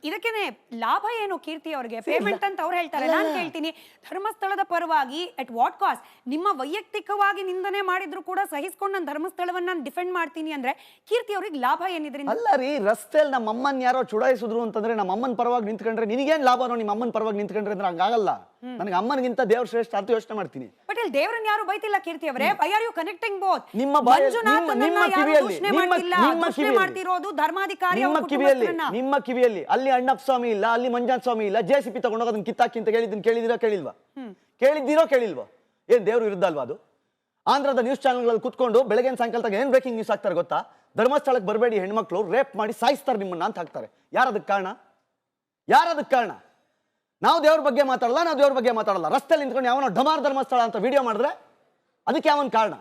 ಇದಕ್ಕೇನೆ ಲಾಭ ಏನು ಕೀರ್ತಿ ಅವರಿಗೆ? ಪೇಮೆಂಟ್ ಅಂತ ಅವ್ರು ಹೇಳ್ತಾರೆ. ನಾನು ಕೇಳ್ತೀನಿ, ಧರ್ಮಸ್ಥಳದ ಪರವಾಗಿ ಅಟ್ ವಾಟ್ ಕಾಸ್ಟ್? ನಿಮ್ಮ ವೈಯಕ್ತಿಕವಾಗಿ ನಿಂದನೆ ಮಾಡಿದ್ರು ಕೂಡ ಸಹಿಸ್ಕೊಂಡು ನಾನು ಧರ್ಮಸ್ಥಳವನ್ನ ನಾನು ಡಿಫೆಂಡ್ ಮಾಡ್ತೀನಿ ಅಂದ್ರೆ ಕೀರ್ತಿ ಅವ್ರಿಗೆ ಲಾಭ ಏನಿದ್ರಿಂದ? ಅಲ್ಲ ರೀ, ರಸ್ತೆಯಲ್ಲಿ ನಮ್ಮ ಅಮ್ಮನ್ ಯಾರೋ ಚುಡಾಯಿಸಿದ್ರು ಅಂತಂದ್ರೆ ನಮ್ಮ ಅಮ್ಮನ ಪರವಾಗಿ ನಿಂತ್ಕೊಂಡ್ರೆ ನಿನಗೇನ್ ಲಾಭನೋ? ನಿಮ್ಮ ಅಮ್ಮನ ಪರವಾಗಿ ನಿಂತ್ಕೊಂಡ್ರೆ ಅಂದ್ರೆ ಹಂಗಾಗಲ್ಲ. ನನಗೆ ಅಮ್ಮನಿಗಿಂತ ದೇವ್ರ ಶ್ರೇಷ್ಠ ಅಂತ ಯೋಚನೆ ಮಾಡ್ತೀನಿ. ಬಟ್ ಇಲ್ಲಿ ದೇವ್ರನ್ನ ಯಾರು ಬೈತಿಲ್ಲ ಕೀರ್ತಿ ಅವರೇ. Why are you connecting both? ನಿಮ್ಮ ಕಿವಿಯಲ್ಲಿ ಅಲ್ಲಿ ಅಣ್ಣಪ್ಪ ಸ್ವಾಮಿ ಇಲ್ಲ, ಅಲ್ಲಿ ಮಂಜಾನ ಸ್ವಾಮಿ ಇಲ್ಲ, JCP ತಗೊಂಡೋಗ ಅದನ್ನ ಕಿತ್ತಾಕಿ ಅಂತ ಕೇಳಿದಿರಾ ಕೇಳಿಲ್ವಾ? ಕೇಳಿದ್ದೀರೋ? ಏನ್ ದೇವ್ರ ವಿರುದ್ಧ ಅಲ್ವಾ ಅದು? ಆಂಧ್ರದ ನ್ಯೂಸ್ ಚಾನೆಲ್ಗಳಲ್ಲಿ ಕುತ್ಕೊಂಡು ಬೆಳಗ್ಗೆ ಸಾಯಂಕಾಲ ಏನ್ ಬ್ರೇಕಿಂಗ್ ನ್ಯೂಸ್ ಹಾಕ್ತಾರೆ ಗೊತ್ತಾ? ಧರ್ಮಸ್ಥಳಕ್ಕೆ ಬರಬೇಡಿ ಹೆಣ್ಮಕ್ಳು, ರೇಪ್ ಮಾಡಿ ಸಾಯಿಸ್ತಾರೆ ನಿಮ್ಮನ್ನ ಅಂತ ಹಾಕ್ತಾರೆ. ಯಾರದಕ್ಕೆ ಕಾರಣ? ನಾವು ದೇವ್ರ ಬಗ್ಗೆ ಮಾತಾಡಲ್ಲ. ರಸ್ತೆಯಲ್ಲಿ ನಿಂತ್ಕೊಂಡು ಯಾವನೋ ಢಮಾರ್ ಧರ್ಮಸ್ಥಳ ಅಂತ ವಿಡಿಯೋ ಮಾಡಿದ್ರೆ ಅದಕ್ಕೆ ಯಾವನ್ ಕಾರಣ?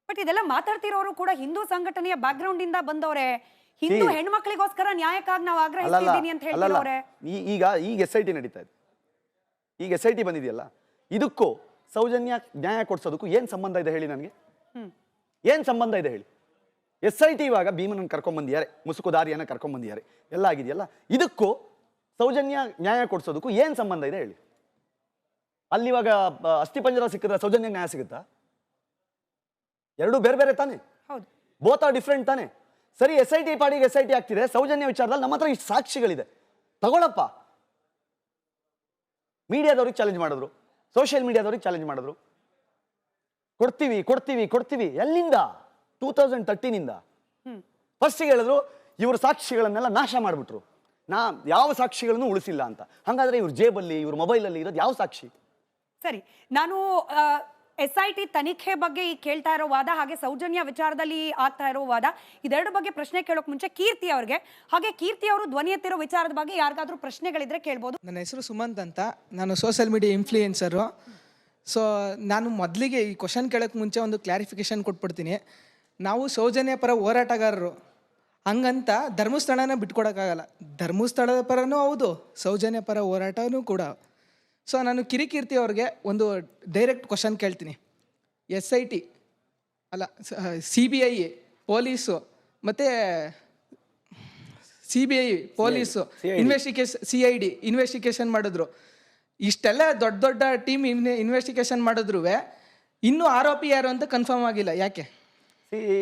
ಬಟ್ ಇದೆಲ್ಲ ಮಾತಾಡ್ತಿರೋರು ಕೂಡ ಹಿಂದೂ ಸಂಘಟನೆಯ ಬ್ಯಾಕ್ ಗ್ರೌಂಡ್ ಇಂದ ಬಂದವರೇ. ಹಿಂದೂ ಹೆಣ್ಮಕ್ಳಿಗೋಸ್ಕರ ನ್ಯಾಯಕ್ಕಾಗಿ ನಾವು ಆಗ್ರಹಿಸ್ತಿದ್ದೀನಿ ಅಂತ ಹೇಳ್ತಿರೋರೆ. ಈಗ SIT ನಡೀತಾ ಇದೆ. ಈಗ SIT ಬಂದಿದೆಯಲ್ಲ, ಇದಕ್ಕೂ ಸೌಜನ್ಯ ನ್ಯಾಯ ಕೊಡ್ಸೋದಕ್ಕೂ ಏನ್ ಸಂಬಂಧ ಇದೆ ಹೇಳಿ ನನಗೆ? ಏನ್ ಸಂಬಂಧ ಇದೆ ಹೇಳಿ? SIT ಇವಾಗ ಭೀಮನನ್ನು ಕರ್ಕೊಂಡ್ಬಂದಿದ್ದಾರೆ, ಮುಸುಕುದಾರಿಯನ್ನ ಕರ್ಕೊಂಡ್ಬಂದಿದ್ದಾರೆ, ಎಲ್ಲ ಆಗಿದೆಯಲ್ಲ. ಇದಕ್ಕೂ ಸೌಜನ್ಯ ನ್ಯಾಯ ಕೊಡ್ಸೋದಕ್ಕೂ ಏನ್ ಸಂಬಂಧ ಇದೆ ಹೇಳಿ? ಅಲ್ಲಿವಾಗ ಅಸ್ಥಿಪಂಜರ ಸಿಕ್ಕಿದ್ರೆ ಸೌಜನ್ಯ ನ್ಯಾಯ ಸಿಗುತ್ತಾ? ಎರಡು ಬೇರೆ ಬೇರೆ ತಾನೆ, ಬೋತ್ ಆರ್ ಡಿಫ್ರೆಂಟ್ ತಾನೆ. ಸರಿ, SIT ಪಾಡಿಗೆ SIT ಆಗ್ತಿದೆ, ಸೌಜನ್ಯ ವಿಚಾರದಲ್ಲಿ ನಮ್ಮ ಹತ್ರ ಇಷ್ಟು ಸಾಕ್ಷಿಗಳಿದೆ, ತಗೊಳಪ್ಪ. ಮೀಡಿಯಾದವ್ರಿಗೆ ಚಾಲೆಂಜ್ ಮಾಡಿದ್ರು, ಸೋಷಿಯಲ್ ಮೀಡಿಯಾದವ್ರಿಗೆ ಚಾಲೆಂಜ್ ಮಾಡಿದ್ರು, ಕೊಡ್ತೀವಿ. ಎಲ್ಲಿಂದ? 2013 ಫಸ್ಟ್ ಹೇಳಿದ್ರು ಇವ್ರ ಸಾಕ್ಷಿಗಳನ್ನೆಲ್ಲ ನಾಶ ಮಾಡ್ಬಿಟ್ರು, ಯಾವ ಸಾಕ್ಷಿಗಳನ್ನು ಉಳಿಸಿಲ್ಲ ಅಂತ. ಹಾಗಾದ್ರೆ ಇವ್ರ ಜೇಬಲ್ಲಿ, ಇವ್ರ ಮೊಬೈಲಲ್ಲಿ ಇರೋದು ಯಾವ ಸಾಕ್ಷಿ? ಸರಿ, ನಾನು SIT ತನಿಖೆ ಬಗ್ಗೆ ಈ ಕೇಳ್ತಾ ಇರೋ ವಾದ, ಹಾಗೆ ಸೌಜನ್ಯ ವಿಚಾರದಲ್ಲಿ ಆಗ್ತಾ ಇರೋ ವಾದ, ಇದೆರಡು ಬಗ್ಗೆ ಪ್ರಶ್ನೆ ಕೇಳೋಕ್ ಮುಂಚೆ ಕೀರ್ತಿ ಅವ್ರಿಗೆ, ಹಾಗೆ ಕೀರ್ತಿ ಅವರು ಧ್ವನಿ ಎತ್ತಿರೋ ವಿಚಾರದ ಬಗ್ಗೆ ಯಾರಿಗಾದ್ರೂ ಪ್ರಶ್ನೆಗಳಿದ್ರೆ ಕೇಳ್ಬೋದು. ನನ್ನ ಹೆಸರು ಸುಮಂತ್ ಅಂತ, ನಾನು ಸೋಷಿಯಲ್ ಮೀಡಿಯಾ ಇನ್ಫ್ಲೂಯೆನ್ಸರು. ಸೊ ನಾನು ಮೊದಲಿಗೆ ಈ ಕ್ವಶನ್ ಕೇಳೋಕ್ಕೆ ಮುಂಚೆ ಒಂದು ಕ್ಲಾರಿಫಿಕೇಶನ್ ಕೊಟ್ಬಿಡ್ತೀನಿ. ನಾವು ಸೌಜನ್ಯ ಪರ ಹೋರಾಟಗಾರರು, ಹಂಗಂತ ಧರ್ಮಸ್ಥಳನ ಬಿಟ್ಕೊಡೋಕ್ಕಾಗಲ್ಲ. ಧರ್ಮಸ್ಥಳದ ಪರನೂ ಹೌದು, ಸೌಜನ್ಯ ಪರ ಹೋರಾಟನೂ ಕೂಡ. ಸೊ ನಾನು ಕಿರಿಕೀರ್ತಿ ಅವ್ರಿಗೆ ಒಂದು ಡೈರೆಕ್ಟ್ ಕ್ವಶನ್ ಕೇಳ್ತೀನಿ. SIT ಅಲ್ಲ, CBI ಪೊಲೀಸು ಮತ್ತು CBI ಪೊಲೀಸು CID ಇನ್ವೆಸ್ಟಿಗೇಷನ್ ಮಾಡಿದ್ರು. ಇಷ್ಟೆಲ್ಲ ದೊಡ್ಡ ಟೀಮ್ ಇನ್ವೆಸ್ಟಿಗೇಷನ್ ಮಾಡಿದ್ರು ಇನ್ನೂ ಆರೋಪಿ ಯಾರು ಅಂತ ಕನ್ಫರ್ಮ್ ಆಗಿಲ್ಲ. ಯಾಕೆ?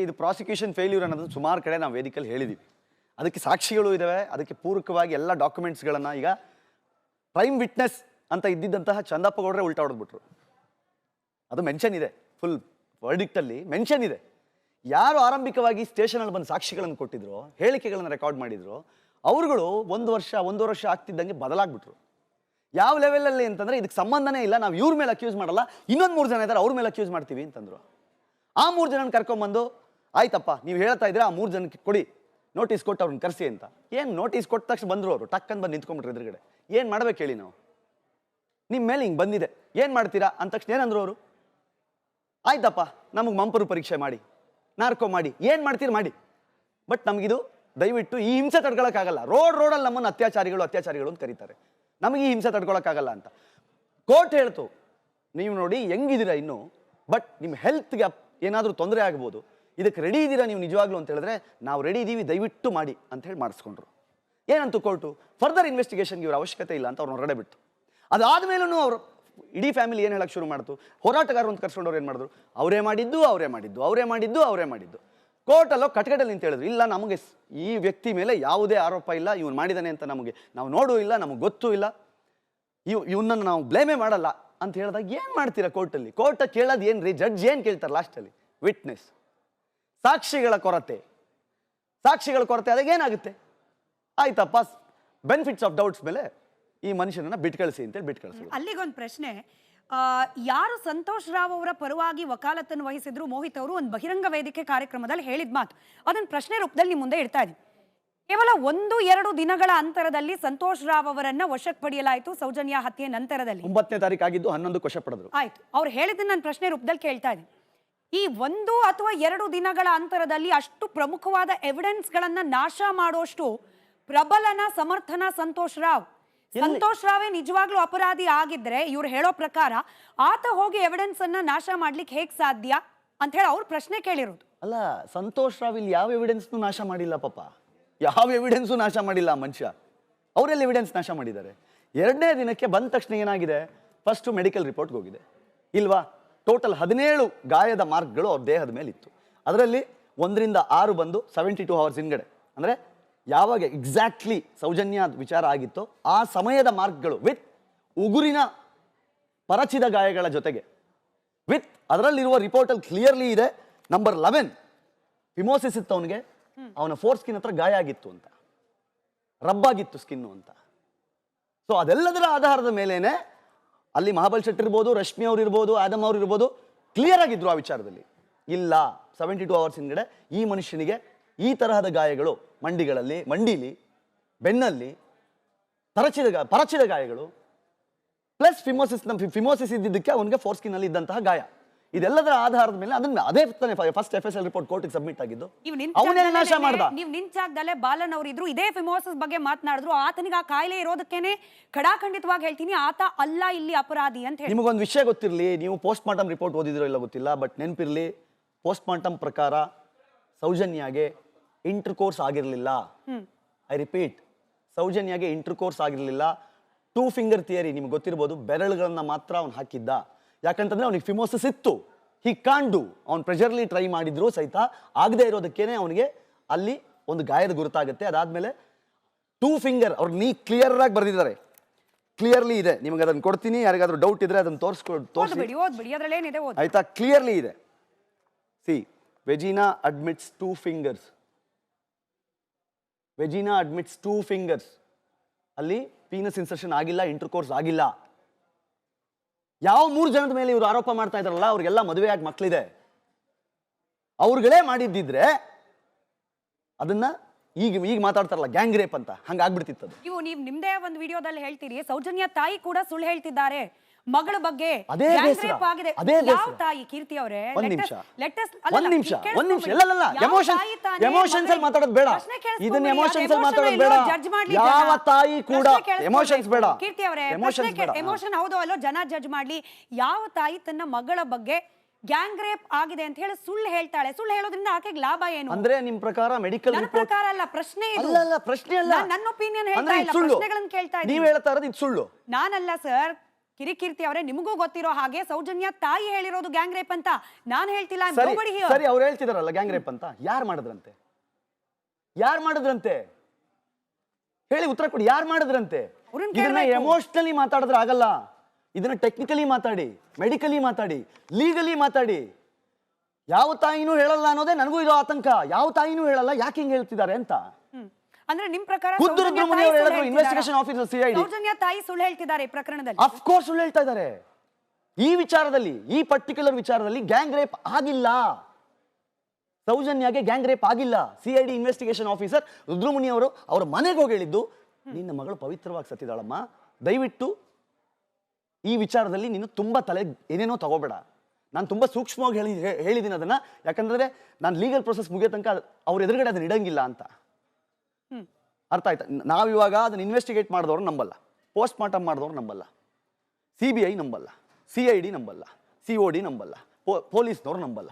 ಇದು ಪ್ರಾಸಿಕ್ಯೂಷನ್ ಫೇಲ್ಯೂರ್ ಅನ್ನೋದು ಸುಮಾರು ಕಡೆ ನಾವು ವೇದಿಕೆಯಲ್ಲಿ ಹೇಳಿದ್ದೀವಿ. ಅದಕ್ಕೆ ಸಾಕ್ಷಿಗಳು ಇದ್ದಾವೆ, ಅದಕ್ಕೆ ಪೂರಕವಾಗಿ ಎಲ್ಲ ಡಾಕ್ಯುಮೆಂಟ್ಸ್ಗಳನ್ನು ಈಗ ಪ್ರೈಮ್ ವಿಟ್ನೆಸ್ ಅಂತ ಇದ್ದಿದ್ದಂತಹ ಚಂದಪ್ಪ ಗೌಡ್ರೆ ಉಲ್ಟಾ ಹೊಡೆದ್ಬಿಟ್ರು. ಅದು ಮೆನ್ಷನ್ ಇದೆ, ಫುಲ್ ವರ್ಡಿಕ್ಟಲ್ಲಿ ಮೆನ್ಷನ್ ಇದೆ. ಯಾರು ಆರಂಭಿಕವಾಗಿ ಸ್ಟೇಷನಲ್ಲಿ ಬಂದು ಸಾಕ್ಷಿಗಳನ್ನು ಕೊಟ್ಟಿದ್ರು, ಹೇಳಿಕೆಗಳನ್ನು ರೆಕಾರ್ಡ್ ಮಾಡಿದ್ರು, ಅವರುಗಳು 1 ವರ್ಷ 1.5 ವರ್ಷ ಆಗ್ತಿದ್ದಂಗೆ ಬದಲಾಗ್ಬಿಟ್ರು. ಯಾವ ಲೆವೆಲಲ್ಲಿ ಅಂತಂದರೆ ಇದಕ್ಕೆ ಸಂಬಂಧನೇ ಇಲ್ಲ, ನಾವು ಇವ್ರ ಮೇಲೆ ಅಕ್ಯೂಸ್ ಮಾಡಲ್ಲ, ಇನ್ನೊಂದು 3 ಜನ ಇದ್ದಾರೆ ಅವ್ರ ಮೇಲೆ ಅಕ್ಯೂಸ್ ಮಾಡ್ತೀವಿ ಅಂತಂದರು. ಆ 3 ಜನನ ಕರ್ಕೊಂಬಂದು, ಆಯ್ತಪ್ಪ ನೀವು ಹೇಳ್ತಾ ಇದ್ರೆ ಆ 3 ಜನಕ್ಕೆ ಕೊಡಿ, ನೋಟಿಸ್ ಕೊಟ್ಟು ಅವ್ರನ್ನ ಕರೆಸಿ ಅಂತ. ಏನು ನೋಟಿಸ್ ಕೊಟ್ಟ ತಕ್ಷಣ ಬಂದರು ಅವರು, ಟಕ್ಕಂದು ಬಂದು ನಿಂತ್ಕೊಂಡ್ಬಿಟ್ರು ಎದುರುಗಡೆ. ಏನು ಮಾಡ್ಬೇಕು ಹೇಳಿ? ನಾವು ನಿಮ್ಮ ಮೇಲೆ ಹಿಂಗೆ ಬಂದಿದೆ, ಏನು ಮಾಡ್ತೀರಾ ಅಂದ ತಕ್ಷಣ ಏನಂದ್ರು ಅವರು? ಆಯ್ತಪ್ಪ ನಮಗೆ ಮಂಪರು ಪರೀಕ್ಷೆ ಮಾಡಿ, ನಾರ್ಕೋ ಮಾಡಿ, ಏನು ಮಾಡ್ತೀರಿ ಮಾಡಿ, ಬಟ್ ನಮಗಿದು ದಯವಿಟ್ಟು ಈ ಹಿಂಸೆ ತಡ್ಕೊಳಕ್ಕಾಗಲ್ಲ. ರೋಡಲ್ಲಿ ನಮ್ಮನ್ನು ಅತ್ಯಾಚಾರಿಗಳು ಅಂತ ಕರೀತಾರೆ, ನಮಗೆ ಈ ಹಿಂಸೆ ತಡ್ಕೊಳಕ್ಕಾಗಲ್ಲ ಅಂತ ಕೋರ್ಟ್ ಹೇಳ್ತು. ನೀವು ನೋಡಿ ಹೆಂಗಿದ್ದೀರಾ ಇನ್ನು, ಬಟ್ ನಿಮ್ಮ ಹೆಲ್ತ್ಗೆ ಏನಾದರೂ ತೊಂದರೆ ಆಗ್ಬೋದು, ಇದಕ್ಕೆ ರೆಡಿ ಇದ್ದೀರಾ ನೀವು ನಿಜವಾಗ್ಲೂ ಅಂತ ಹೇಳಿದ್ರೆ ನಾವು ರೆಡಿ ಇದ್ದೀವಿ, ದಯವಿಟ್ಟು ಮಾಡಿ ಅಂತ ಹೇಳಿ ಮಾಡಿಸ್ಕೊಂಡ್ರು. ಏನಂತೂ ಕೋರ್ಟು ಫರ್ದರ್ ಇನ್ವೆಸ್ಟಿಗೇಷನ್ಗೆ ಇವ್ರ ಅವಶ್ಯಕತೆ ಇಲ್ಲ ಅಂತ ಅವ್ರನ್ನ ಹೊರಗಡೆ ಬಿಟ್ಟು, ಅದಾದ್ಮೇಲೂ ಅವರು ಇಡೀ ಫ್ಯಾಮಿಲಿ ಏನು ಹೇಳಕ್ಕೆ ಶುರು ಮಾಡ್ತು, ಹೋರಾಟಗಾರರು ಅಂತ ಕರ್ಸ್ಕೊಂಡವ್ರು ಏನು ಮಾಡಿದ್ರು, ಅವರೇ ಮಾಡಿದ್ದು. ಕೋರ್ಟಲ್ಲೋ ಕಟ್ಕಟಲ್ಲಿ ನಿಂತ ಹೇಳಿದ್ರು, ಇಲ್ಲ ನಮಗೆ ಈ ವ್ಯಕ್ತಿ ಮೇಲೆ ಯಾವುದೇ ಆರೋಪ ಇಲ್ಲ, ಇವನು ಮಾಡಿದಾನೆ ಅಂತ ನಾವು ನೋಡೂ ಇಲ್ಲ, ನಮಗೆ ಗೊತ್ತೂ ಇಲ್ಲ, ಇವನನ್ನು ನಾವು ಬ್ಲೇಮೇ ಮಾಡಲ್ಲ ಅಂತ ಹೇಳಿದಾಗ ಏನು ಮಾಡ್ತೀರಾ ಕೋರ್ಟಲ್ಲಿ? ಕೋರ್ಟ್ ಕೇಳೋದು ಏನು ರೀ, ಜಡ್ಜ್ ಏನು ಕೇಳ್ತಾರೆ ಲಾಸ್ಟಲ್ಲಿ? ವಿಟ್ನೆಸ್, ಸಾಕ್ಷಿಗಳ ಕೊರತೆ ಆದಾಗ ಏನಾಗುತ್ತೆ? ಆಯ್ತಪ್ಪ, ಬೆನಿಫಿಟ್ಸ್ ಆಫ್ ಡೌಟ್ಸ್ ಮೇಲೆ ಈ ಮನುಷ್ಯನನ್ನ ಬಿಟ್ಟು ಕಳಿಸಿ ಅಂತೇಳಿ ಬಿಟ್ಟು ಕಳಿಸಿ. ಅಲ್ಲಿಗೊಂದು ಪ್ರಶ್ನೆ, ಯಾರು ಸಂತೋಷ್ ರಾವ್ ಅವರ ಪರವಾಗಿ ವಕಾಲತ್ತನ್ನು ವಹಿಸಿದ್ರು ಮೋಹಿತ್ ಅವರು ಒಂದು ಬಹಿರಂಗ ವೇದಿಕೆ ಕಾರ್ಯಕ್ರಮದಲ್ಲಿ ಹೇಳಿದ ಮಾತು, ಅದನ್ನ ಪ್ರಶ್ನೆ ರೂಪದಲ್ಲಿ ನಿಮ್ಮ ಮುಂದೆ ಇಡ್ತಾ ಇದ್ದೀವಿ. ಕೇವಲ 1-2 ದಿನಗಳ ಅಂತರದಲ್ಲಿ ಸಂತೋಷ್ ರಾವ್ ಅವರನ್ನ ವಶಕ್ಕೆ ಪಡೆಯಲಾಯಿತು. ಸೌಜನ್ಯ ಹತ್ಯೆ ನಂತರದಲ್ಲಿ 9ನೇ ತಾರೀಕು ಆಗಿದ್ದು 11ಕ್ಕೆ ವಶ ಪಡೆದ್ರು. ಆಯ್ತು, ಅವ್ರು ಹೇಳಿದ್ದನ್ನ ನಾನು ಪ್ರಶ್ನೆ ರೂಪದಲ್ಲಿ ಕೇಳ್ತಾ ಇದ್ದೀನಿ. ಈ 1 ಅಥವಾ 2 ದಿನಗಳ ಅಂತರದಲ್ಲಿ ಅಷ್ಟು ಪ್ರಮುಖವಾದ ಎವಿಡೆನ್ಸ್ ಗಳನ್ನ ನಾಶ ಮಾಡೋಷ್ಟು ಪ್ರಬಲನ ಸಮರ್ಥನ ಸಂತೋಷ್ ರಾವೇ ನಿಜವಾಗ್ಲೂ ಅಪರಾಧಿ ಆಗಿದ್ರೆ ಇವ್ರು ಹೇಳೋ ಪ್ರಕಾರ ಆತ ಹೋಗಿ ಎವಿಡೆನ್ಸ್ ಅನ್ನ ನಾಶ ಮಾಡ್ಲಿಕ್ಕೆ ಹೇಗ್ ಸಾಧ್ಯ ಅಂತ ಹೇಳಿ ಅವ್ರು ಪ್ರಶ್ನೆ ಕೇಳಿರೋದು. ಅಲ್ಲ, ಸಂತೋಷ್ ರಾವ್ ಇಲ್ಲಿ ಯಾವ ಎವಿಡೆನ್ಸ್ ನಾಶ ಮಾಡಿಲ್ಲ ಪಾಪ. ಯಾವ ಎವಿಡೆನ್ಸು ನಾಶ ಮಾಡಿಲ್ಲ ಆ ಮನುಷ್ಯ. ಅವರೆಲ್ಲ ಎವಿಡೆನ್ಸ್ ನಾಶ ಮಾಡಿದ್ದಾರೆ. 2ನೇ ದಿನಕ್ಕೆ ಬಂದ ತಕ್ಷಣ ಏನಾಗಿದೆ, ಫಸ್ಟು ಮೆಡಿಕಲ್ ರಿಪೋರ್ಟ್ಗೆ ಹೋಗಿದೆ ಇಲ್ವಾ. ಟೋಟಲ್ 17 ಗಾಯದ ಮಾರ್ಕ್ಗಳು ಅವ್ರ ದೇಹದ ಮೇಲೆ ಇತ್ತು. ಅದರಲ್ಲಿ 1 ರಿಂದ 6 ಬಂದು 72 ಅವರ್ಸ್ ಹಿಂಗಡೆ, ಅಂದರೆ ಯಾವಾಗ ಎಕ್ಸಾಕ್ಟ್ಲಿ ಸೌಜನ್ಯ ವಿಚಾರ ಆಗಿತ್ತೋ ಆ ಸಮಯದ ಮಾರ್ಕ್ಗಳು ವಿತ್ ಉಗುರಿನ ಪರಚಿದ ಗಾಯಗಳ ಜೊತೆಗೆ ವಿತ್ ಅದರಲ್ಲಿರುವ ರಿಪೋರ್ಟಲ್ಲಿ ಕ್ಲಿಯರ್ಲಿ ಇದೆ. ನಂಬರ್ 11 ಫಿಮೋಸಿಸ್ ಇತ್ತು ಅವನಿಗೆ, ಅವನ ಫೋರ್ ಸ್ಕಿನ್ ಹತ್ರ ಗಾಯ ಆಗಿತ್ತು ಅಂತ, ರಬ್ಬಾಗಿತ್ತು ಸ್ಕಿನ್ನು ಅಂತ. ಸೊ ಅದೆಲ್ಲದರ ಆಧಾರದ ಮೇಲೇನೆ ಅಲ್ಲಿ ಮಹಾಬಲ್ ಶೆಟ್ಟಿ ಇರ್ಬೋದು, ರಶ್ಮಿ ಅವ್ರು ಇರ್ಬೋದು, ಆದಮ್ ಅವ್ರು ಇರ್ಬೋದು, ಕ್ಲಿಯರ್ ಆಗಿದ್ರು ಆ ವಿಚಾರದಲ್ಲಿ. ಇಲ್ಲ 72 ಅವರ್ಸ್ ಹಿಂದ್ಗಡೆ ಈ ಮನುಷ್ಯನಿಗೆ ಈ ತರಹದ ಗಾಯಗಳು ಮಂಡೀಲಿ, ಬೆನ್ನಲ್ಲಿ ಪರಚಿದ ಗಾಯಗಳು ಪ್ಲಸ್ ಫಿಮೋಸಿಸ್ ಇದ್ದಿದ್ದಕ್ಕೆ ಅವನಿಗೆ ಫೋರ್ ಸ್ಕಿನ್ ಅಲ್ಲಿ ಇದ್ದಂತಹ ಗಾಯ. ಇದೆಲ್ಲದರ ಆಧಾರದ ಮೇಲೆ ಅದನ್ನ ಅದೇ ಫಸ್ಟ್ FSL ರಿಪೋರ್ಟ್ ಕೋರ್ಟಿಗೆ ಸಬ್ಮಿಟ್ ಆಗಿದ್ದು. ಅವನ್ನೆಲ್ಲ ನಾಶ ಮಾಡ್ದ. ನೀವು ನಿಂಚಾಗ್ದಲ್ಲೇ ಬಾಲನ್ ಅವರು ಇದ್ರು, ಇದೇ ಫಿಮೋಸಿಸ್ ಬಗ್ಗೆ ಮಾತನಾಡಿದ್ರು. ಆತನಿಗೆ ಆ ಕಾಯಿಲೆ ಇರೋದಕ್ಕೇನೆ ಖಡಾಖಂಡಿತವಾಗಿ ಹೇಳ್ತೀನಿ, ಆತ ಅಲ್ಲ ಇಲ್ಲಿ ಅಪರಾಧಿ ಅಂತ ಹೇಳಿ. ನಿಮಗೊಂದು ವಿಷಯ ಗೊತ್ತಿರಲಿ, ನೀವು ಪೋಸ್ಟ್ ಮಾರ್ಟಮ್ ರಿಪೋರ್ಟ್ ಓದಿದಿರೋ ಇಲ್ಲ ಗೊತ್ತಿಲ್ಲ, ಬಟ್ ನೆನಪಿರ್ಲಿ, ಪೋಸ್ಟ್ ಮಾರ್ಟಮ್ ಪ್ರಕಾರ ಸೌಜನ್ಯಗೆ ಇಂಟರ್ಕೋರ್ಸ್ ಆಗಿರಲಿಲ್ಲ. ಐ ರಿಪೀಟ್, ಸೌಜನ್ಯಗೆ ಇಂಟರ್ಕೋರ್ಸ್ ಆಗಿರಲಿಲ್ಲ. 2 ಫಿಂಗರ್ ಥಿಯರಿ ನಿಮ್ಗೆ ಗೊತ್ತಿರ್ಬೋದು, ಬೆರಳುಗಳನ್ನ ಮಾತ್ರ ಅವ್ನು ಹಾಕಿದ್ದ. ಯಾಕಂತಂದ್ರೆ ಅವನಿಗೆ ಫಿಮೋಸಿಸ್ ಇತ್ತು, ಹಿ ಕಾಂಟ್ ಡು. ಅವ್ನು ಪ್ರೆಷರ್ಲಿ ಟ್ರೈ ಮಾಡಿದ್ರು ಸಹಿತ ಆಗದೆ ಇರೋದಕ್ಕೇನೆ ಅವನಿಗೆ ಅಲ್ಲಿ ಒಂದು ಗಾಯದ ಗುರುತಾಗುತ್ತೆ. ಅದಾದ್ಮೇಲೆ 2 ಫಿಂಗರ್ ಅವ್ರು ಕ್ಲಿಯರ್ ಆಗಿ ಬರೆದಿದ್ದಾರೆ, ಕ್ಲಿಯರ್ಲಿ ಇದೆ. ನಿಮಗೆ ಅದನ್ನು ಕೊಡ್ತೀನಿ, ಯಾರಿಗಾದ್ರೂ ಡೌಟ್ ಇದ್ರೆ ಅದನ್ನು ಓದ್ಬಿಡಿ, ಅದ್ರಲ್ಲಿ ಏನಿದೆ ಓದಿ. ಆಯ್ತಾ? ಕ್ಲಿಯರ್ಲಿ ಇದೆ. C, vagina admits 2 fingers. Vagina admits 2 fingers. ಅಲ್ಲಿ ಪೀನಸ್ ಇನ್ಸರ್ಷನ್ ಆಗಿಲ್ಲ, ಇಂಟರ್ಕೋರ್ಸ್ ಆಗಿಲ್ಲ. ಯಾವ 3 ಜನದ ಮೇಲೆ ಇವರು ಆರೋಪ ಮಾಡ್ತಾ ಇದಾರಲ್ಲ, ಅವ್ರಿಗೆಲ್ಲ ಮದುವೆಯಾಗಿ ಮಕ್ಕಳಿದೆ. ಅವ್ರುಗಳೇ ಮಾಡಿದ್ದಿದ್ರೆ ಅದನ್ನ ಈಗ ಮಾತಾಡ್ತಾರಲ್ಲ ಗ್ಯಾಂಗ್ ರೇಪ್ ಅಂತ, ಹಂಗಾಗ್ಬಿಡ್ತಿತ್ತು. ನೀವು ನಿಮ್ದೇ ಒಂದು ವಿಡಿಯೋದಲ್ಲಿ ಹೇಳ್ತೀರಿ, ಸೌಜನ್ಯ ತಾಯಿ ಕೂಡ ಸುಳ್ಳು ಹೇಳ್ತಿದ್ದಾರೆ ಮಗಳ ಬಗ್ಗೆ. ಅದೇ ಯಾವ ತಾಯಿ? ಕೀರ್ತಿ ಅವರೇ, ಒಂದ್ ನಿಮಿಷ, ಎಮೋಷನ್ಸ್ ಅಲ್ಲಿ ಮಾತಾಡೋದು ಬೇಡ. ಇದನ್ನ ಎಮೋಷನ್ಸ್ ಅಲ್ಲಿ ಮಾತಾಡೋದು ಬೇಡ. ಯಾವ ತಾಯಿ ಕೂಡ ಎಮೋಷನ್ಸ್ ಬೇಡ. ಕೀರ್ತಿ ಅವರೇ, ಎಮೋಷನ್ ಹೌದು ಅಲ್ಲೋ ಜನ ಜಡ್ಜ್ ಮಾಡ್ಲಿ. ಯಾವ ತಾಯಿ ತನ್ನ ಮಗಳ ಬಗ್ಗೆ ಗ್ಯಾಂಗ್ ರೇಪ್ ಆಗಿದೆ ಅಂತ ಹೇಳಿ ಸುಳ್ಳು ಹೇಳ್ತಾಳೆ? ಸುಳ್ಳು ಹೇಳೋದ್ರಿಂದ ಆಕೆಗೆ ಲಾಭ ಏನು? ಅಂದ್ರೆ ನಿಮ್ ಪ್ರಕಾರ ಮೆಡಿಕಲ್ ರಿಪೋರ್ಟ್ ಪ್ರಕಾರ ಅಲ್ಲ, ಪ್ರಶ್ನೆ ಇದು. ಅಲ್ಲ, ಪ್ರಶ್ನೆ ಅಲ್ಲ, ನನ್ನ ಒಪಿನಿಯನ್ ಹೇಳ್ತಾ ಇಲ್ಲ, ಪ್ರಶ್ನೆಗಳನ್ನು ಕೇಳ್ತಾ ಇದ್ದೀನಿ. ನೀವು ಹೇಳ್ತಾ ಇರೋದು ಇದು ಸುಳ್ಳು. ನಾನಲ್ಲ ಸರ್, ಕಿರಿಕೀರ್ತಿ ಅವರೇ, ನಿಮಗೂ ಗೊತ್ತಿರೋ ಹಾಗೆ ಸೌಜನ್ಯ ತಾಯಿ ಹೇಳಿರೋದು ಗ್ಯಾಂಗ್ ರೇಪ್ ಅಂತ. ನಾನು ಹೇಳ್ತಿಲ್ಲ. ಸರಿ, ಅವ್ರು ಹೇಳ್ತಿದಾರಲ್ಲ ಗ್ಯಾಂಗ್ ರೇಪ್ ಅಂತ. ಯಾರು ಮಾಡಿದ್ರಂತೆ? ಹೇಳಿ, ಉತ್ತರ ಕೊಡಿ. ಯಾರು ಮಾಡಿದ್ರಂತೆ? ಇದನ್ನ ಎಮೋಷನಲಿ ಮಾತಾಡಿದ್ರೆ ಆಗಲ್ಲ. ಇದನ್ನ ಟೆಕ್ನಿಕಲಿ ಮಾತಾಡಿ, ಮೆಡಿಕಲಿ ಮಾತಾಡಿ, ಲೀಗಲಿ ಮಾತಾಡಿ. ಯಾವ ತಾಯಿನೂ ಹೇಳಲ್ಲ ಅನ್ನೋದೇ ನನಗೂ ಇದು ಆತಂಕ. ಯಾವ ತಾಯಿನೂ ಹೇಳಲ್ಲ, ಯಾಕೆ ಹಿಂಗ್ ಹೇಳ್ತಿದ್ದಾರೆ ಅಂತ. ಅಂದ್ರೆ ನಿಮ್ ಪ್ರಕಾರ ಇನ್ವೆಸ್ಟಿಗೇಷನ್ ಆಫೀಸರ್ CID ಸೌಜನ್ಯ ತಾಯಿ ಸುಳ್ಳು ಹೇಳ್ತಿದ್ದಾರೆ ಈ ಪ್ರಕರಣದಲ್ಲಿ? ಆಫ್ ಕೋರ್ಸ್ ಸುಳ್ಳು ಹೇಳ್ತಾ ಇದ್ದಾರೆ. ಈ ವಿಚಾರದಲ್ಲಿ, ಈ ಪರ್ಟಿಕ್ಯುಲರ್ ವಿಚಾರದಲ್ಲಿ ಗ್ಯಾಂಗ್ ರೇಪ್ ಆಗಿಲ್ಲ. ಸೌಜನ್ಯಗೆ ಗ್ಯಾಂಗ್ ರೇಪ್ ಆಗಿಲ್ಲ. CID ಇನ್ವೆಸ್ಟಿಗೇಷನ್ ಆಫೀಸರ್ ರುದ್ರಮುನಿ ಅವರು ಅವರ ಮನೆಗೆ ಹೋಗಿ ಹೇಳಿದ್ದು, ನಿನ್ನ ಮಗಳು ಪವಿತ್ರವಾಗಿ ಸತ್ತಿದಾಳಮ್ಮ, ದಯವಿಟ್ಟು ಈ ವಿಚಾರದಲ್ಲಿ ನೀನು ತುಂಬಾ ತಲೆ ಏನೇನೋ ತಗೋಬೇಡ. ನಾನು ತುಂಬಾ ಸೂಕ್ಷ್ಮವಾಗಿ ಹೇಳಿದ್ದೀನಿ ಅದನ್ನ, ಯಾಕಂದ್ರೆ ನಾನು ಲೀಗಲ್ ಪ್ರೊಸೆಸ್ ಮುಗಿಯೋ ತನಕ ಅವ್ರ ಎದುರುಗಡೆ ಅದನ್ನ ಇಡಂಗಿಲ್ಲ ಅಂತ. ಅರ್ಥ ಆಯ್ತಾ? ನಾವಿವಾಗ ಅದನ್ನ ಇನ್ವೆಸ್ಟಿಗೇಟ್ ಮಾಡಿದವ್ರು ನಂಬಲ್ಲ, ಪೋಸ್ಟ್ ಮಾರ್ಟಮ್ ಮಾಡಿದವ್ರು ನಂಬಲ್ಲ, CBI ನಂಬಲ್ಲ, CID ನಂಬಲ್ಲ, COD ನಂಬಲ್ಲ, ಪೊಲೀಸ್ನವ್ರು ನಂಬಲ್ಲ,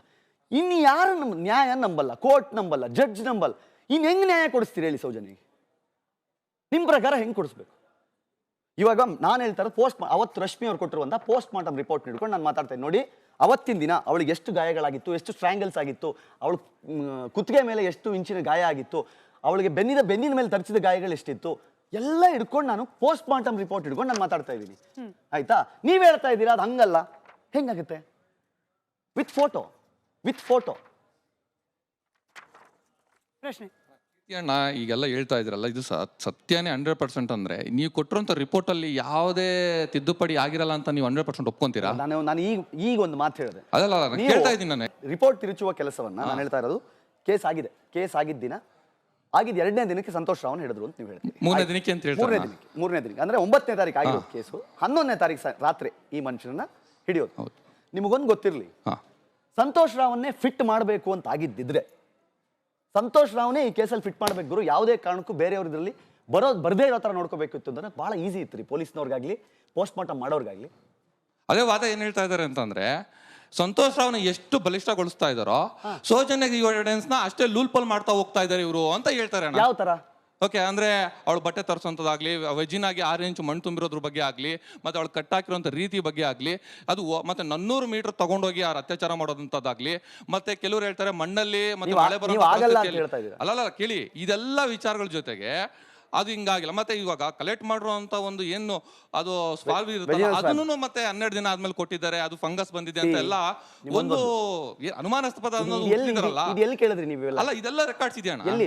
ಇನ್ನು ಯಾರು ನ್ಯಾಯ ನಂಬಲ್ಲ, ಕೋರ್ಟ್ ನಂಬಲ್ಲ, ಜಡ್ಜ್ ನಂಬಲ್ಲ. ಇನ್ನು ಹೆಂಗ್ ನ್ಯಾಯ ಕೊಡಿಸ್ತೀರಿ ಹೇಳಿ ಸೌಜನ್ಯಗೆ? ನಿಮ್ಮ ಪ್ರಕಾರ ಹೆಂಗ್ ಕೊಡಿಸ್ಬೇಕು? ಇವಾಗ ನಾನು ಹೇಳ್ತಾರೆ ಅವತ್ತು ರಶ್ಮಿ ಅವ್ರು ಕೊಟ್ಟಿರುವಂಥ ಪೋಸ್ಟ್ ಮಾರ್ಟಮ್ ರಿಪೋರ್ಟ್ ಹಿಡ್ಕೊಂಡು ನಾನು ಮಾತಾಡ್ತೇನೆ. ನೋಡಿ, ಅವತ್ತಿನ ದಿನ ಅವಳಿಗೆ ಎಷ್ಟು ಗಾಯಗಳಾಗಿತ್ತು, ಎಷ್ಟು ಸ್ಟ್ರ್ಯಾಂಗಲ್ಸ್ ಆಗಿತ್ತು, ಅವಳು ಕುತ್ತಿಗೆ ಮೇಲೆ ಎಷ್ಟು ಇಂಚಿನ ಗಾಯ ಆಗಿತ್ತು, ಅವಳಿಗೆ ಬೆನ್ನಿನ ಮೇಲೆ ತರಿಸಿದ ಗಾಯಗಳು ಎಷ್ಟಿತ್ತು, ಎಲ್ಲ ಹಿಡ್ಕೊಂಡು ನಾನು ಪೋಸ್ಟ್ ಮಾರ್ಟಮ್ ರಿಪೋರ್ಟ್ ಹಿಡ್ಕೊಂಡು ನಾನು ಮಾತಾಡ್ತಾ ಇದ್ದೀನಿ. ಆಯ್ತಾ? ನೀವ್ ಹೇಳ್ತಾ ಇದ್ದೀರಾ ಅದು ಹಂಗಲ್ಲ. ಹೆಂಗಾಗುತ್ತೆ? With photo. ಪ್ರಶ್ನೆ ಅಣ್ಣ, ಈಗೆಲ್ಲ ಹೇಳ್ತಾ ಇದ್ರಲ್ಲ, ಇದು ಸತ್ಯನೇ 100% ಅಂದ್ರೆ ನೀವು ಕೊಟ್ಟಿರುವಂತ ರಿಪೋರ್ಟ್ ಅಲ್ಲಿ ಯಾವುದೇ ತಿದ್ದುಪಡಿ ಆಗಿರಲ್ಲ ಅಂತ ನೀವು 100% ಒಪ್ಕೊಂತೀರಾ? ನಾನು ಈಗ ಒಂದು ಮಾತು ಹೇಳಿದೆ. ಅದಲ್ಲ, ಕೇಳ್ತಾ ಇದ್ದೀನಿ ನಾನು. ರಿಪೋರ್ಟ್ ತಿರುಚುವ ಕೆಲಸವನ್ನ ನಾನು ಹೇಳ್ತಾ ಇರೋದು, ಕೇಸ್ ಆಗಿದ್ದ ದಿನ ಆಗಿದ್ದು 2ನೇ ದಿನಕ್ಕೆ ಸಂತೋಷ್ ರಾವ್ ಹೇಳಿದ್ರು ಅಂತ ನೀವು ಹೇಳ್ತೀರಿ. 3ನೇ ದಿನಕ್ಕೆ ಅಂತ ಹೇಳ್ತಾರೆ. 3ನೇ ದಿನಕ್ಕೆ ಅಂದ್ರೆ 9ನೇ ತಾರೀಕು ಆಗಿರೋದು ಕೇಸು. 11ನೇ ತಾರೀಕು ರಾತ್ರಿ ಈ ಮನುಷ್ಯನನ್ನ ಹಿಡಿಯೋದು. ನಿಮಗೊಂದು ಗೊತ್ತಿರಲಿ, ಸಂತೋಷ್ ರಾವನ್ನೇ ಫಿಟ್ ಮಾಡಬೇಕು ಅಂತ ಆಗಿದ್ದಿದ್ರೆ ಸಂತೋಷ್ ರಾವ್ನೇ ಈ ಕೇಸಲ್ಲಿ ಫಿಟ್ ಮಾಡ್ಬೇಕು ಗುರು. ಯಾವುದೇ ಕಾರಣಕ್ಕೂ ಬೇರೆಯವ್ರ ಇದರಲ್ಲಿ ಬರದೇ ಇರೋ ಥರ ನೋಡ್ಕೋಬೇಕಿತ್ತು ಅಂದ್ರೆ ಭಾಳ ಈಸಿ ಇತ್ತು ರೀ, ಪೊಲೀಸ್ನವ್ರಿಗಾಗ್ಲಿ ಪೋಸ್ಟ್ ಮಾರ್ಟಮ್ ಮಾಡೋರ್ಗಾಗ್ಲಿ. ಅದೇ ವಾದ ಏನು ಹೇಳ್ತಾ ಇದ್ದಾರೆ ಅಂತಂದ್ರೆ, ಸಂತೋಷ್ ರಾವ್ನ ಎಷ್ಟು ಬಲಿಷ್ಠಗೊಳಿಸ್ತಾ ಇದಾರೋ ಸೌಜನ್ಯ ಎವಿಡೆನ್ಸ್ ನ ಅಷ್ಟೇ ಲೂಲ್ಪಲ್ ಮಾಡ್ತಾ ಹೋಗ್ತಾ ಇದಾರೆ ಇವರು ಅಂತ ಹೇಳ್ತಾರೆ ಅಣ್ಣ. ಯಾವ ತರ? ಓಕೆ, ಅಂದ್ರೆ ಅವಳು ಬಟ್ಟೆ ತರಿಸೋಂಥದ್ದಾಗ್ಲಿ, ವೆಜ್ಜಿನಾಗಿ 6 ಇಂಚು ಮಣ್ಣು ತುಂಬಿರೋದ್ರ ಬಗ್ಗೆ ಆಗ್ಲಿ, ಮತ್ತೆ ಅವಳು ಕಟ್ಟಾಕಿರೋಂಥ ರೀತಿ ಬಗ್ಗೆ ಆಗ್ಲಿ, ಅದು ಮತ್ತೆ 400 ಮೀಟರ್ ತಗೊಂಡೋಗಿ ಅವ್ರು ಅತ್ಯಾಚಾರ ಮಾಡೋದಂಥದ್ದಾಗ್ಲಿ, ಮತ್ತೆ ಕೆಲವರು ಹೇಳ್ತಾರೆ ಮಣ್ಣಲ್ಲಿ ಮತ್ತೆ ಮಳೆ ಬರೋ ಅಲ್ಲ ಕೇಳಿ, ಇದೆಲ್ಲ ವಿಚಾರಗಳ ಜೊತೆಗೆ ಅದು ಹಿಂಗಾಗಿಲ್ಲ. ಮತ್ತೆ ಇವಾಗ ಕಲೆಕ್ಟ್ ಮಾಡಿರುವಂತ ಒಂದು ಏನು ಅದು ಸ್ವಾಲ್ವ್ ಇರುತ್ತೆ ಅದನ್ನು ಮತ್ತೆ 12 ದಿನ ಆದ್ಮೇಲೆ ಕೊಟ್ಟಿದ್ದಾರೆ, ಅದು ಫಂಗಸ್ ಬಂದಿದೆ ಅಂತ ಎಲ್ಲ ಒಂದು ಅನುಮಾನಾಸ್ಪದ ಅನ್ನೋದು ಎಲ್ಲಿ ಕೇಳಿದ್ರಿ ನೀವು? ಅಲ್ಲ, ಇದೆಲ್ಲ ರೆಕಾರ್ಡ್ಸ್ ಇದೆಯಣ್ಣ.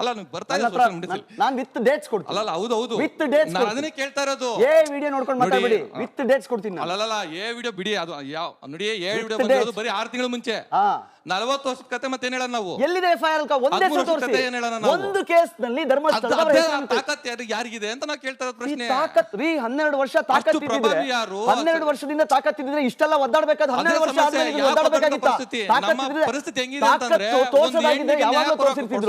ಅಲ್ಲ, ನೀವು ಬರ್ತಾ ಇದೆ ಸೋಶಿಯಲ್ ಮೀಡಿಯಾದಲ್ಲಿ. ನಾನು ವಿತ್ ಡೇಟ್ಸ್ ಕೊಡ್ತೀನಿ. ಅಲ್ಲ ಹೌದು ವಿತ್ ಡೇಟ್ಸ್ ನಾನು ಅದನ್ನೇ ಕೇಳ್ತಾ ಇರೋದು. ಏ ವಿಡಿಯೋ ನೋಡ್ಕೊಂಡು ಮಾತಾಡಬೇಡಿ, ವಿತ್ ಡೇಟ್ಸ್ ಕೊಡ್ತೀನಿ ನಾನು. ಅಲ್ಲಲ್ಲ, ಏ ವಿಡಿಯೋ ಬಿಡಿ, ಅದು ಯಾವ ನೋಡಿ, ಏ ವಿಡಿಯೋ ಬಂದಿರೋದು ಬರೀ 6 ತಿಂಗಳ ಮುಂಚೆ. 40 ವರ್ಷದ ಕತೆ ಮತ್ತೆ ಏನ್ ಹೇಳೋಣ ನಾವು? ಎಲ್ಲಿದೆ ಎಫ್ಐಆರ್? ಒಂದೇ ಕತೆ ಏನ್ ಹೇಳೋಣ ನಾವು? ಒಂದು ಕೇಸ್ ನಲ್ಲಿ ಧರ್ಮಸ್ಥಳದ ತಾಕತ್ ಯಾರಿಗಿದೆ ಅಂತ ನಾವು ಕೇಳ್ತಾ ಇರೋ ಪ್ರಶ್ನೆ. ತಾಕತ್ ರೀ, 12 ವರ್ಷ ತಾಕತ್ ಇದ್ದಿದ್ರೆ, 12 ವರ್ಷದಿಂದ ತಾಕತ್ ಇದ್ದಿದ್ರೆ ಇಷ್ಟೆಲ್ಲ ಒದ್ದಾಡಬೇಕಾದ 12 ವರ್ಷ ಆದ್ಮೇಲೆ ಒದ್ದಾಡಬೇಕಾಗಿತ್ತ? ಪರಿಸ್ಥಿತಿ ಹೆಂಗಿದೆ ಅಂತಂದ್ರೆ ತೋರ್ಸೋದಾಗಿದೆ ಯಾವಾಗಲೂ ತೋರಿಸಿರ್ತಿದ್ರು.